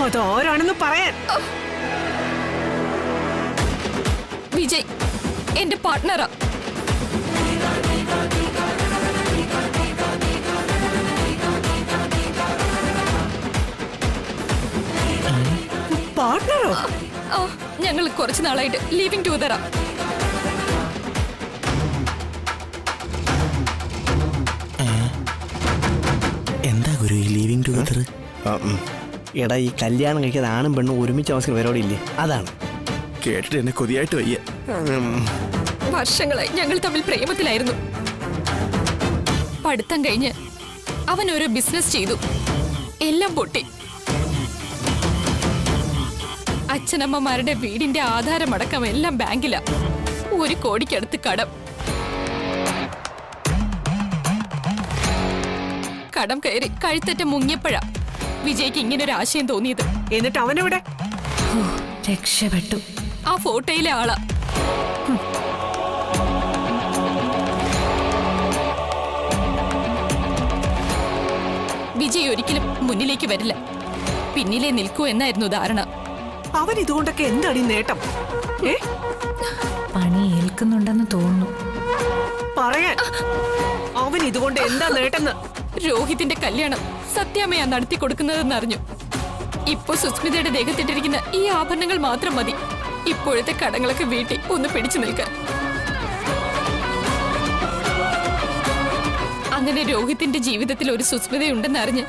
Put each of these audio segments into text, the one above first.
അതാരാണെന്ന് പറയാൻ. വിജയ് എന്റെ പാർട്ട്ണറാ. പാർട്ട്ണറോ? ഞങ്ങൾ കുറച്ചു നാളായിട്ട് ലിവിംഗ് ടുഗദറാ. എന്താ ഗുരു ഈ ലിവിംഗ് ടുഗദർ? എടാ, ഈ കല്യാണം കഴിക്കാതെ ആണും പെണ്ണും ഒരുമിച്ച് അവസരം വരോടില്ലേ, അതാണ്. കേട്ടിട്ട് എന്നെ കൊതിയായിട്ട് വയ്യ. വർഷങ്ങളായി ഞങ്ങൾ തമ്മിൽ പ്രേമത്തിലായിരുന്നു. പഠിത്തം കഴിഞ്ഞ് അവൻ ഒരു ബിസിനസ് ചെയ്തു. എല്ലാം പൊട്ടി. അച്ഛനമ്മമാരുടെ വീടിന്റെ ആധാരമടക്കം എല്ലാം ബാങ്കിലാ. 1 കോടിക്കടുത്ത് കടം. കടം കയറി കഴുത്തറ്റ മുങ്ങിയപ്പോഴാ വിജയ്ക്ക് ഇങ്ങനൊരു ആശയം തോന്നിയത്. എന്നിട്ട് അവനെവിടെ? രക്ഷപ്പെട്ടു. ആ ഫോട്ടോയിലെ ആളാ. വിജയ് ഒരിക്കലും മുന്നിലേക്ക് വരില്ല, പിന്നിലേ നിൽക്കൂ എന്നായിരുന്നു ധാരണ. അവൻ ഇതുകൊണ്ടൊക്കെ എന്താണ് ഈ നേട്ടം? പണി ഏൽക്കുന്നുണ്ടെന്ന് തോന്നുന്നു. പറയാൻ അവൻ ഇതുകൊണ്ട് എന്താ നേട്ടം? രോഹിതിന്റെ കല്യാണം സത്യാമ്മയാ നടത്തി കൊടുക്കുന്നതെന്ന് അറിഞ്ഞു. ഇപ്പൊ സുസ്മിതയുടെ ദേഹത്തിട്ടിരിക്കുന്ന ഈ ആഭരണങ്ങൾ മാത്രം മതി ഇപ്പോഴത്തെ കടങ്ങളൊക്കെ വീട്ടി ഒന്ന് പിടിച്ചു നിൽക്കാൻ. അങ്ങനെ രോഹിത്തിന്റെ ജീവിതത്തിൽ ഒരു സുസ്മിതയുണ്ടെന്ന് അറിഞ്ഞ്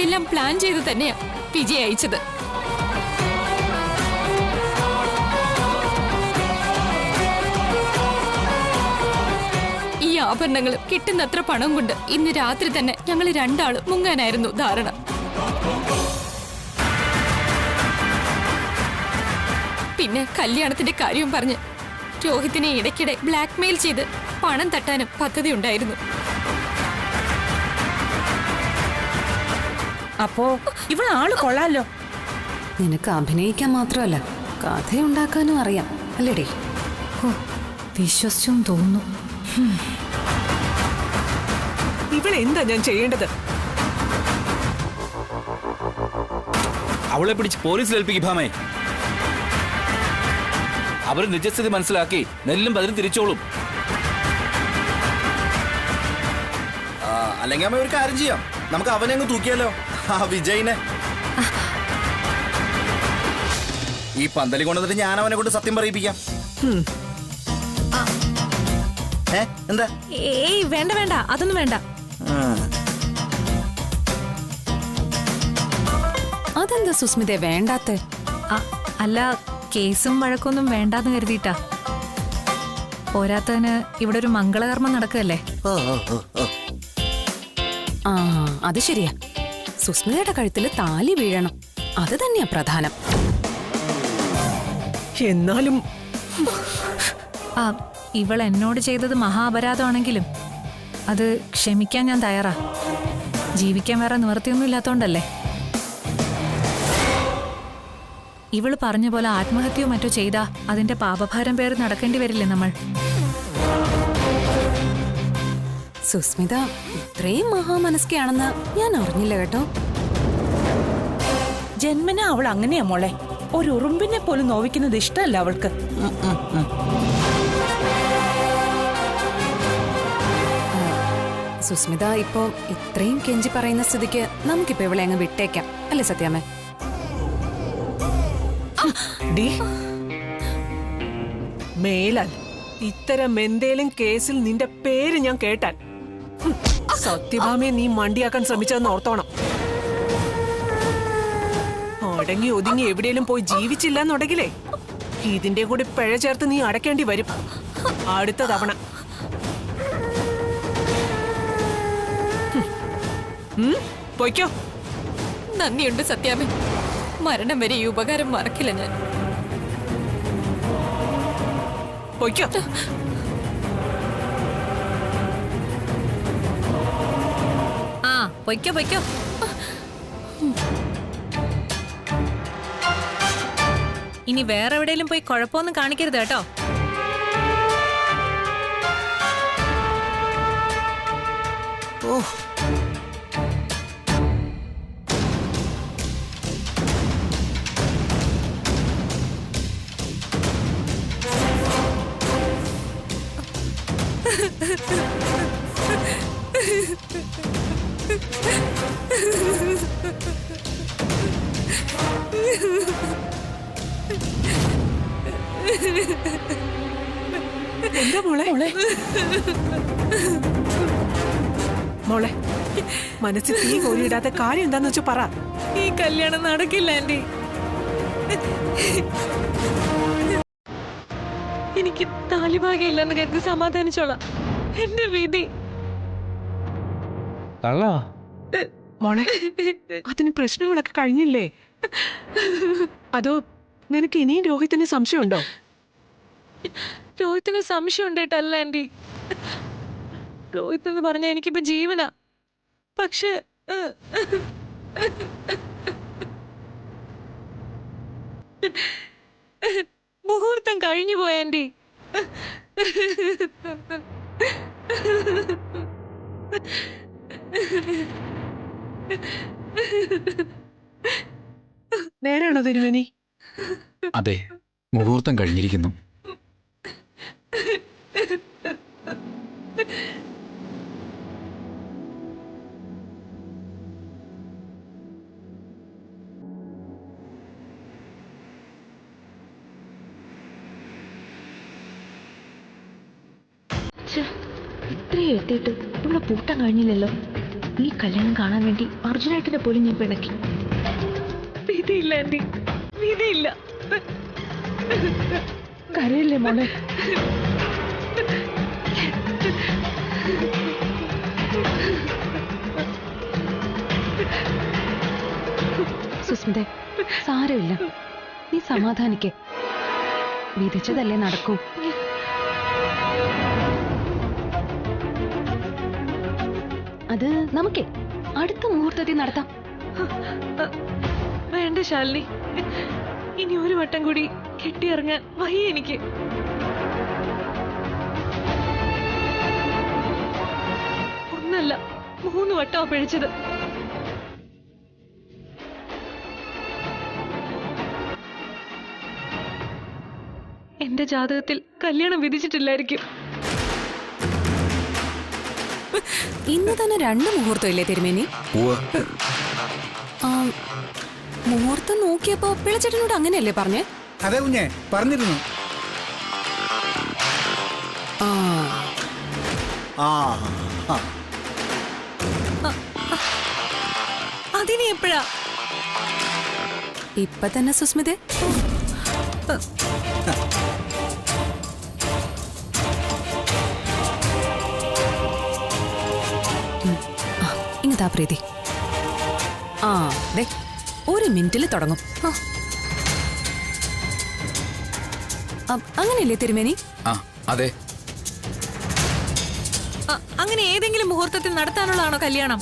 എല്ലാം പ്ലാൻ ചെയ്ത് തന്നെയാ വിജയ് അയച്ചത്. ഈ ആഭരണങ്ങളും കിട്ടുന്നത്ര പണം കൊണ്ട് ഇന്ന് രാത്രി തന്നെ ഞങ്ങൾ രണ്ടാളും മുങ്ങാനായിരുന്നു ധാരണ. പിന്നെ കല്യാണത്തിന്റെ കാര്യം പറഞ്ഞ് രോഹിത്തിനെ ഇടയ്ക്കിടെ ബ്ലാക്ക്മെയിൽ ചെയ്ത് പണം തട്ടാനും പദ്ധതി ഉണ്ടായിരുന്നു. അപ്പോ ഇവളാള് കൊള്ളാലോ. നിനക്ക് അഭിനയിക്കാൻ മാത്രമല്ല കഥയുണ്ടാക്കാനും അറിയാം അല്ലേടേ? വിശ്വസിച്ചും തോന്നുന്നു. ഇവളെന്താ ഞാൻ ചെയ്യേണ്ടത്? അവളെ പിടിച്ച് പോലീസിൽ ഏൽപ്പിക്കും ഭാമേ. അവർ നിജസ്ഥിതി മനസ്സിലാക്കി നെല്ലും ബദലും തിരിച്ചോളും. അല്ലെങ്കിൽ അമ്മ ഒരു കാര്യം ചെയ്യാം, നമുക്ക് അവനെ അങ്ങ് തൂക്കിയാലോ, ആ വിജയിനെ. ഈ പന്തലി കൊണ്ടുവന്നിട്ട് ഞാൻ അവനെ കൊണ്ട് സത്യം പറയിപ്പിക്കാം. എന്താ? ഏയ് വേണ്ട വേണ്ട, അതൊന്നും വേണ്ട. അതെന്താ സുസ്മിതേ വേണ്ടാത്തെ? അല്ല, കേസും വഴക്കൊന്നും വേണ്ടാന്ന് കരുതിയിട്ടാ. പോരാത്തതിന് ഇവിടെ ഒരു മംഗളകർമ്മം നടക്കുകയല്ലേ. ആ അത് ശരിയാ. സുസ്മിതയുടെ കഴുത്തിൽ താലി വീഴണം, അത് തന്നെയാ പ്രധാനം. എന്നാലും ഇവൾ എന്നോട് ചെയ്തത് മഹാപരാധമാണെങ്കിലും അത് ക്ഷമിക്കാൻ ഞാൻ തയ്യാറാ. ജീവിക്കാൻ വേറെ നിവൃത്തിയൊന്നും ഇല്ലാത്തോണ്ടല്ലേ. ഇവള് പറഞ്ഞ പോലെ ആത്മഹത്യയോ മറ്റോ ചെയ്താ അതിന്റെ പാപഭാരം പേര് നടക്കേണ്ടി വരില്ലേ നമ്മൾ? സുസ്മിത ഇത്രയും മഹാമനസ്കയാണെന്ന് ഞാൻ അറിഞ്ഞില്ല കേട്ടോ. ജന്മന അവൾ അങ്ങനെയാ മോളെ. ഒരു ഉറുമ്പിനെ പോലും നോവിക്കുന്നത് ഇഷ്ടമല്ല അവൾക്ക്. സുസ്മിത ഇപ്പോ ഇത്രയും കെഞ്ചി പറയുന്ന സ്ഥിതിക്ക് നമുക്കിപ്പോ ഇവളെ അങ്ങ് വിട്ടേക്കാം അല്ലേ സത്യാമ്മേ? മേലാൽ ഇത്തരം എന്തേലും കേസിൽ നിന്റെ പേര് ഞാൻ കേട്ടാൽ സത്യഭാമയെ നീ മണ്ടിയാക്കാൻ ശ്രമിച്ചതെന്ന് ഓർത്തോണം. അടങ്ങി ഒതുങ്ങി എവിടെയെങ്കിലും പോയി ജീവിച്ചില്ലെന്നുണ്ടെങ്കിലേ ഇതിന്റെ കൂടി പിഴ ചേർത്ത് നീ അടയ്ക്കേണ്ടി വരും അടുത്ത തവണ. പൊയ്ക്കോ. നന്ദിയുണ്ട് സത്യാമ്മ. മരണം വരെ ഈ ഉപകാരം മറക്കില്ല ഞാൻ. പൊയ്ക്കോ. പൊയ്ക്കോ പൊയ്ക്കോ. ഇനി വേറെ എവിടെയെങ്കിലും പോയി കുഴപ്പമൊന്നും കാണിക്കരുത് കേട്ടോ. എന്താ മോളെ മോളെ മനസ്സിൽ തീ കോരിയിടാത്ത കാര്യം എന്താന്ന് വെച്ചാ പറ. ഈ കല്യാണം നടക്കില്ല ആന്റി. എനിക്ക് താലിഭാഗ്യമില്ലെന്ന് കരുതി സമാധാനിച്ചോളാം. എന്റെ വിധി. മോളെ അതിന് പ്രശ്നങ്ങളൊക്കെ കഴിഞ്ഞില്ലേ? അതോ നിനക്ക് ഇനിയും രോഹിത്തിന് സംശയമുണ്ടോ? രോഹിത്തിന് സംശയം ഉണ്ടായിട്ടല്ല ആന്റി. രോഹിത് എന്ന് പറഞ്ഞ എനിക്കിപ്പോ ജീവനാ. പക്ഷെ മുഹൂർത്തം കഴിഞ്ഞു പോയ ആന്റി. നേരാണോ തിരുമേനി? അതെ, മുഹൂർത്തം കഴിഞ്ഞിരിക്കുന്നു. ഇത്രയും എത്തിയിട്ട് ഇവിടെ പൂട്ടാൻ കഴിഞ്ഞില്ലല്ലോ. ഈ കല്യാണം കാണാൻ വേണ്ടി അർജുനായിട്ടിനെ പോലും ഞാൻ പിണക്കി. വിധിയില്ല ആന്റി, വിധിയില്ല. കരയല്ലേ മോളെ. സുസ്മിതേ, സാരമില്ല, നീ സമാധാനിക്കേ. വിധിച്ചതല്ലേ നടക്കൂ. അത് നമുക്കേ അടുത്ത മുഹൂർത്തത്തിൽ നടത്താം. വേണ്ട ശാലിനി, ഇനി ഒരു വട്ടം കൂടി കെട്ടിയിറങ്ങാൻ വയ്യ എനിക്ക്. ഒന്നല്ല 3 വട്ടമാ പിഴച്ചത്. എന്റെ ജാതകത്തിൽ കല്യാണം വിധിച്ചിട്ടില്ലായിരിക്കും. ഇന്ന് തന്നെ 2 മുഹൂർത്തം ഇല്ലേ തിരുമേനി? മുഹൂർത്തം നോക്കിയപ്പോ പിള്ളച്ചേട്ടനോട് അങ്ങനെയല്ലേ പറഞ്ഞേ? അതെ കുഞ്ഞെ, പറഞ്ഞിരുന്നു. അതിനി എപ്പോഴാ? ഇപ്പൊ തന്നെ സുസ്മിതേ. ഇങ്ങതാ പ്രീതി. ദേ 1 മിനിറ്റിൽ തുടങ്ങും. അങ്ങനെയല്ലേ തിരുമേനി? അതെ. അങ്ങനെ ഏതെങ്കിലും മുഹൂർത്തത്തിൽ നടത്താനുള്ളതാണോ കല്യാണം?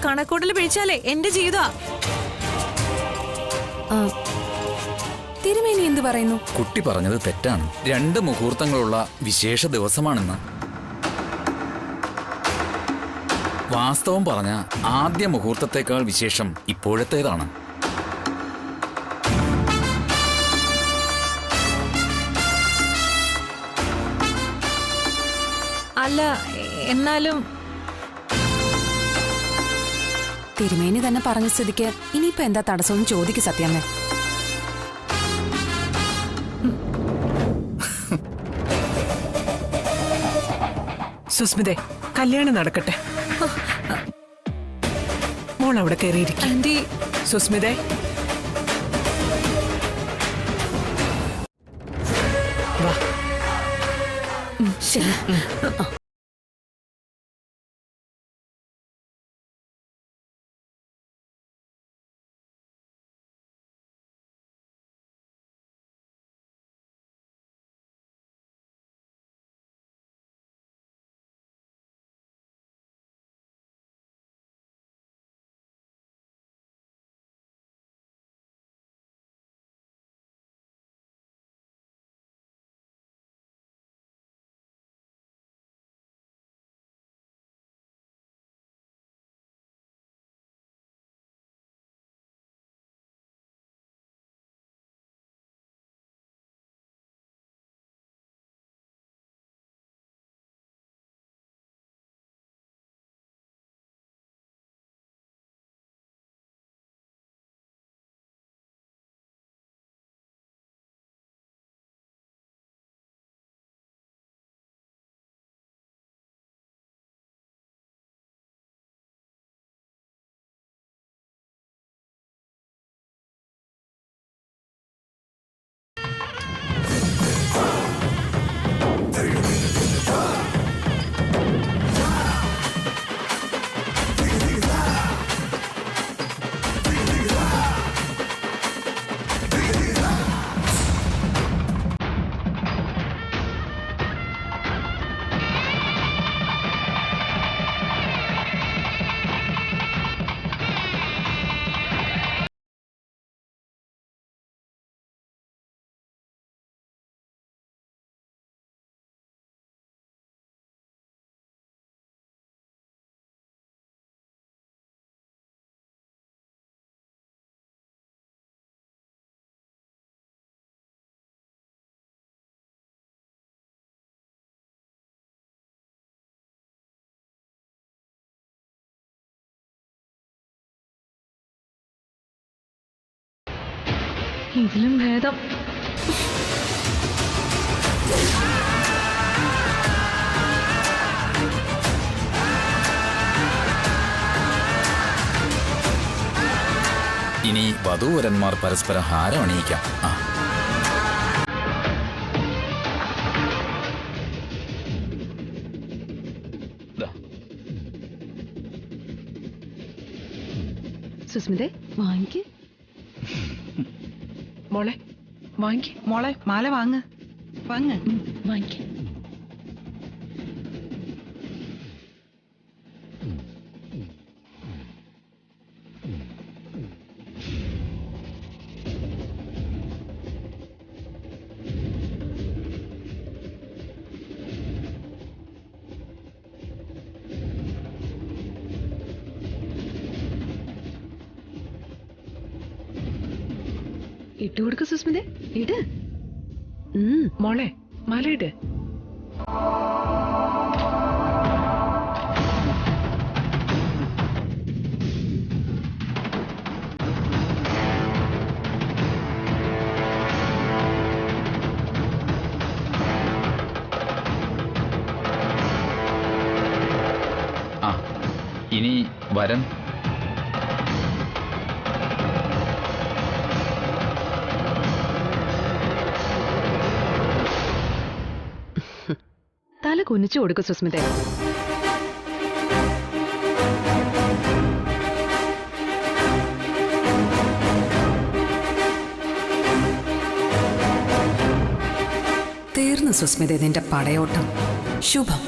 കണക്കൂട്ടൽ പിഴിച്ചാലേ എന്റെ ജീവിതമാ. തിരുമേനി എന്ത് പറയുന്നു? കുട്ടി പറഞ്ഞത് തെറ്റാണ്. 2 മുഹൂർത്തങ്ങളുള്ള വിശേഷ ദിവസമാണെന്ന്. വാസ്തവം പറഞ്ഞ ആദ്യ മുഹൂർത്തത്തെക്കാൾ വിശേഷം ഇപ്പോഴത്തേതാണ്. അല്ല, എന്നാലും തിരുമേനി തന്നെ പറഞ്ഞ സ്ഥിതിക്ക് ഇനിയിപ്പോ എന്താ തടസ്സമെന്ന് ചോദിക്ക് സത്യാമ്മേ. സുസ്മിതേ, കല്യാണം നടക്കട്ടെ. മോൾ അവിടെ കയറിയിരിക്കും. ആന്റി. സുസ്മിതേ, വാ. ശരി. ഇതിലും ഭേദം. ഇനി വധൂവരന്മാർ പരസ്പരം ഹാരം അണിയിക്കാം. ആ സുസ്മിതേ, വാങ്ങിക്ക്. മോളെ വാങ്ങി. മോളെ മാല വാങ്ങ് വാങ്ങ്. വാങ്ങിക്ക്. ഇട്ടുകൊടുക്ക സുസ്മിതേ, ഇട്. മോളെ മലയിട്. ആ ഇനി വരൻ. തല കുനിച്ചു കൊടുക്ക സുസ്മിതേ. തീർന്നു സുസ്മിത നിന്റെ പടയോട്ടം. ശുഭം.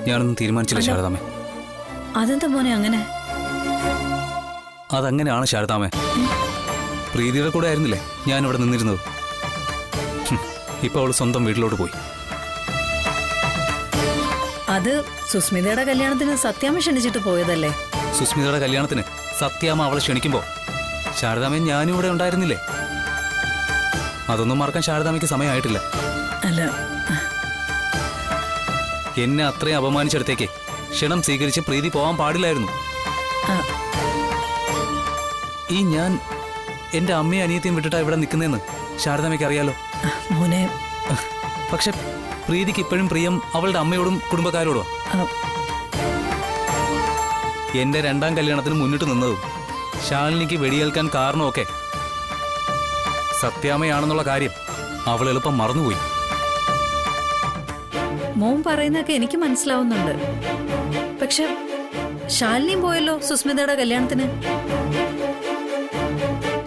ഞാനൊന്നും തീരുമാനിച്ചില്ല ശാരദാമേ. അതെന്താ മോനെ അങ്ങനെ? അതങ്ങനെയാണ് ശാരദാമേ. പ്രീതിയുടെ കൂടെ ആയിരുന്നില്ലേ ഞാനിവിടെ നിന്നിരുന്നത്. ഇപ്പൊ അവള് സ്വന്തം വീട്ടിലോട്ട് പോയി. അത് സുസ്മിതയുടെ കല്യാണത്തിന് സത്യാമ്മ ക്ഷണിച്ചിട്ട് പോയതല്ലേ? സുസ്മിതയുടെ കല്യാണത്തിന് സത്യാമ്മ അവളെ ക്ഷണിക്കുമ്പോ ശാരദാമേ ഞാനും ഇവിടെ ഉണ്ടായിരുന്നില്ലേ? അതൊന്നും മറക്കാൻ ശാരദാമയ്ക്ക് സമയമായിട്ടില്ല. അല്ല, എന്നെ അത്രയും അപമാനിച്ചെടുത്തേക്ക് ക്ഷണം സ്വീകരിച്ച് പ്രീതി പോവാൻ പാടില്ലായിരുന്നു. ഈ ഞാൻ എന്റെ അമ്മയും അനിയത്തെയും വിട്ടിട്ടാ ഇവിടെ നിൽക്കുന്നതെന്ന് ശാരദാമയ്ക്ക് അറിയാലോ. മോനെ, പക്ഷെ പ്രീതിക്ക് ഇപ്പോഴും പ്രിയം അവളുടെ അമ്മയോടും കുടുംബക്കാരോടും. എന്റെ രണ്ടാം കല്യാണത്തിന് മുന്നിട്ട് നിന്നതും ശാലിനിക്ക് വെടിയേൽക്കാൻ കാരണമൊക്കെ സത്യാമ്മയാണെന്നുള്ള കാര്യം അവൾ എളുപ്പം മറന്നുപോയി. മോൻ പറയുന്നതൊക്കെ എനിക്ക് മനസ്സിലാവുന്നുണ്ട്. പക്ഷെ ശാലിനിയും പോയല്ലോ സുസ്മിതയുടെ കല്യാണത്തിന്.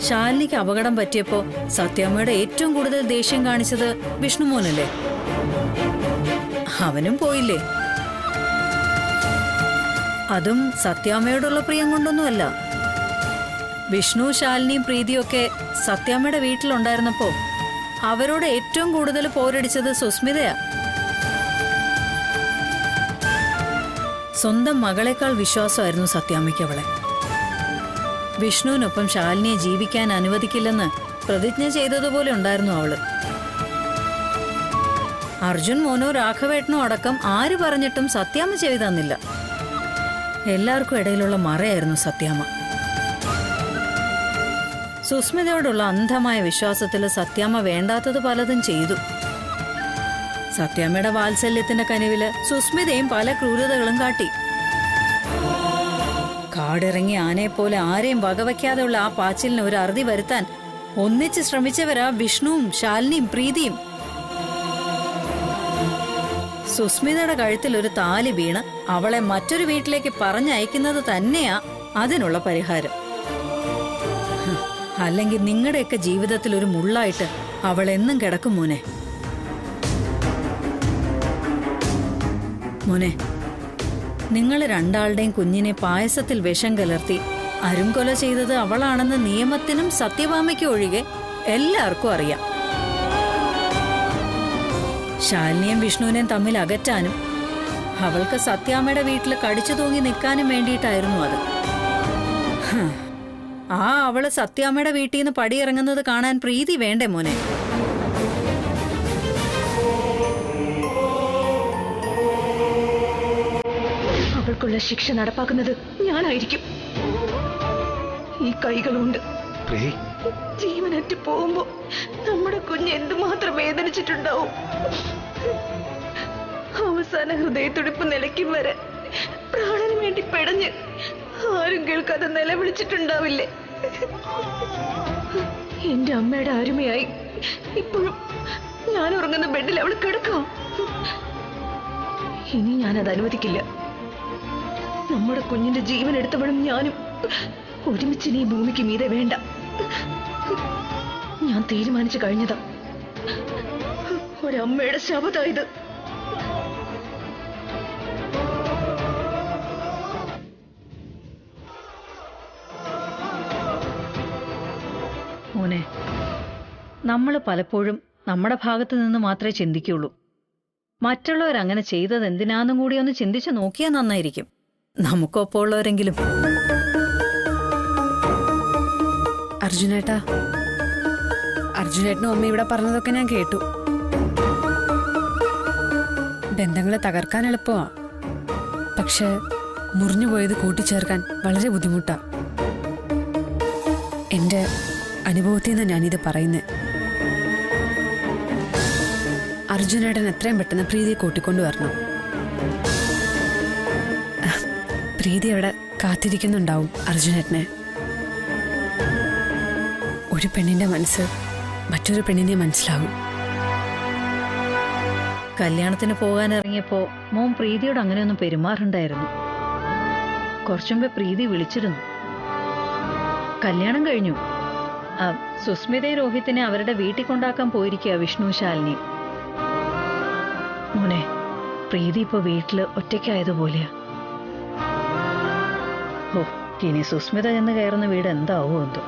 ശാലിനിക്ക് അപകടം പറ്റിയപ്പോ സത്യാമ്മയുടെ ഏറ്റവും കൂടുതൽ ദേഷ്യം കാണിച്ചത് വിഷ്ണുമോനല്ലേ? അവനും പോയില്ലേ? അതും സത്യാമ്മയോടുള്ള പ്രിയം കൊണ്ടൊന്നുമല്ല. വിഷ്ണു, ശാലിനിയും പ്രീതിയൊക്കെ സത്യാമ്മയുടെ വീട്ടിലുണ്ടായിരുന്നപ്പോ അവരോട് ഏറ്റവും കൂടുതൽ പോരടിച്ചത് സുസ്മിതയാ. സ്വന്തം മകളെക്കാൾ വിശ്വാസമായിരുന്നു സത്യാമ്മയ്ക്ക് അവളെ. വിഷ്ണുവിനൊപ്പം ശാലിനിയെ ജീവിക്കാൻ അനുവദിക്കില്ലെന്ന് പ്രതിജ്ഞ ചെയ്തതുപോലെ ഉണ്ടായിരുന്നു അവള്. അർജുൻ മോനോ രാഘവേട്ടനോ അടക്കം ആര് പറഞ്ഞിട്ടും സത്യാമ്മ ചെവി തന്നില്ല. എല്ലാവർക്കും ഇടയിലുള്ള മറയായിരുന്നു സത്യാമ്മ. സുസ്മിതയോടുള്ള അന്ധമായ വിശ്വാസത്തിൽ സത്യാമ്മ വേണ്ടാത്തത് പലതും ചെയ്തു. സത്യാമ്മയുടെ വാത്സല്യത്തിന്റെ കനിവില് സുസ്മിതയും പല ക്രൂരതകളും കാട്ടി. കാടിറങ്ങി ആനയെപ്പോലെ ആരെയും വകവയ്ക്കാതെയുള്ള ആ പാച്ചിലിന് ഒരു അറുതി വരുത്താൻ ഒന്നിച്ച് ശ്രമിച്ചവരാ വിഷ്ണുവും ശാലിനിയും പ്രീതിയും. സുസ്മിതയുടെ കഴുത്തിൽ ഒരു താലി വീണ് അവളെ മറ്റൊരു വീട്ടിലേക്ക് പറഞ്ഞയക്കുന്നത് തന്നെയാ അതിനുള്ള പരിഹാരം. അല്ലെങ്കിൽ നിങ്ങളുടെയൊക്കെ ജീവിതത്തിൽ ഒരു മുള്ളായിട്ട് അവൾ എന്നും കിടക്കും മോനെ. മോനെ, നിങ്ങൾ രണ്ടാളുടെയും കുഞ്ഞിനെ പായസത്തിൽ വിഷം കലർത്തി അരുംകൊല ചെയ്തത് അവളാണെന്ന് നിയമത്തിനും സത്യഭാമയ്ക്കും ഒഴികെ എല്ലാവർക്കും അറിയാം. ശാലിനിയും വിഷ്ണുവിനെയും തമ്മിൽ അകറ്റാനും അവൾക്ക് സത്യാമ്മയുടെ വീട്ടിൽ കടിച്ചു തൂങ്ങി നിൽക്കാനും വേണ്ടിയിട്ടായിരുന്നു അത്. ആ അവള് സത്യാമ്മയുടെ വീട്ടിൽ നിന്ന് പടിയിറങ്ങുന്നത് കാണാൻ പ്രീതി വേണ്ടേ മോനെ? അവൾക്കുള്ള ശിക്ഷ നടപ്പാക്കുന്നത് ഞാനായിരിക്കും. ഈ കൈകളുണ്ട് ജീവനറ്റ് പോകുമ്പോ നമ്മുടെ കുഞ്ഞ് എന്തുമാത്രം വേദനിച്ചിട്ടുണ്ടാവും. അവസാന ഹൃദയത്തുടിപ്പ് നിലയ്ക്കും വരെ പ്രാണന് വേണ്ടി പെടഞ്ഞ് ആരും കേൾക്കാതെ നിലവിളിച്ചിട്ടുണ്ടാവില്ലേ? എന്റെ അമ്മയുടെ അരുമയായി ഇപ്പോഴും ഞാൻ ഉറങ്ങുന്ന ബെഡിൽ അവൾ കിടക്കാം. ഇനി ഞാനത് അനുവദിക്കില്ല. നമ്മുടെ കുഞ്ഞിന്റെ ജീവൻ എടുത്തവളും ഞാനും ഒരുമിച്ച് ഈ ഭൂമിക്ക് മീതെ വേണ്ട. ഞാൻ തീരുമാനിച്ചു കഴിഞ്ഞതാ. ഒരമ്മയുടെ ശപഥായത്. മോനെ, നമ്മൾ പലപ്പോഴും നമ്മുടെ ഭാഗത്ത് നിന്ന് മാത്രമേ ചിന്തിക്കുള്ളൂ. മറ്റുള്ളവരങ്ങനെ ചെയ്തത് എന്തിനാന്നും കൂടി ഒന്ന് ചിന്തിച്ചു നോക്കിയാൽ നന്നായിരിക്കും. നമുക്കൊപ്പം ഉള്ളവരെങ്കിലും. അർജുനേട്ടാ, അർജുനേട്ടനും അമ്മ ഇവിടെ പറഞ്ഞതൊക്കെ ഞാൻ കേട്ടു. ബന്ധങ്ങളെ തകർക്കാൻ എളുപ്പമാ, പക്ഷെ മുറിഞ്ഞുപോയത് കൂട്ടിച്ചേർക്കാൻ വളരെ ബുദ്ധിമുട്ടാ. എന്റെ അനുഭവത്തിൽ നിന്ന് ഞാനിത് പറയുന്നത്. അർജുനേട്ടൻ എത്രയും പെട്ടെന്ന് പ്രീതിയെ കൂട്ടിക്കൊണ്ടുവരണം. പ്രീതി അവിടെ കാത്തിരിക്കുന്നുണ്ടാവും അർജുനേട്ടനെ. ഒരു പെണ്ണിന്റെ മനസ്സ് മറ്റൊരു പെണ്ണിനെ മനസ്സിലാവും. കല്യാണത്തിന് പോകാനിറങ്ങിയപ്പോ മോൻ പ്രീതിയോട് അങ്ങനെയൊന്നും പെരുമാറുണ്ടായിരുന്നു. കുറച്ചുമ്പേ പ്രീതി വിളിച്ചിരുന്നു. കല്യാണം കഴിഞ്ഞു. സുസ്മിതയും രോഹിത്തിനെ അവരുടെ വീട്ടിൽ കൊണ്ടാക്കാൻ പോയിരിക്കുക വിഷ്ണു ശാലിനി. മോനെ, പ്രീതി ഇപ്പൊ വീട്ടില് ഒറ്റയ്ക്കായതുപോലെയാ. ഓ, ഇനി സുസ്മിത ചെന്ന് കയറുന്ന വീട് എന്താവോ എന്തോ.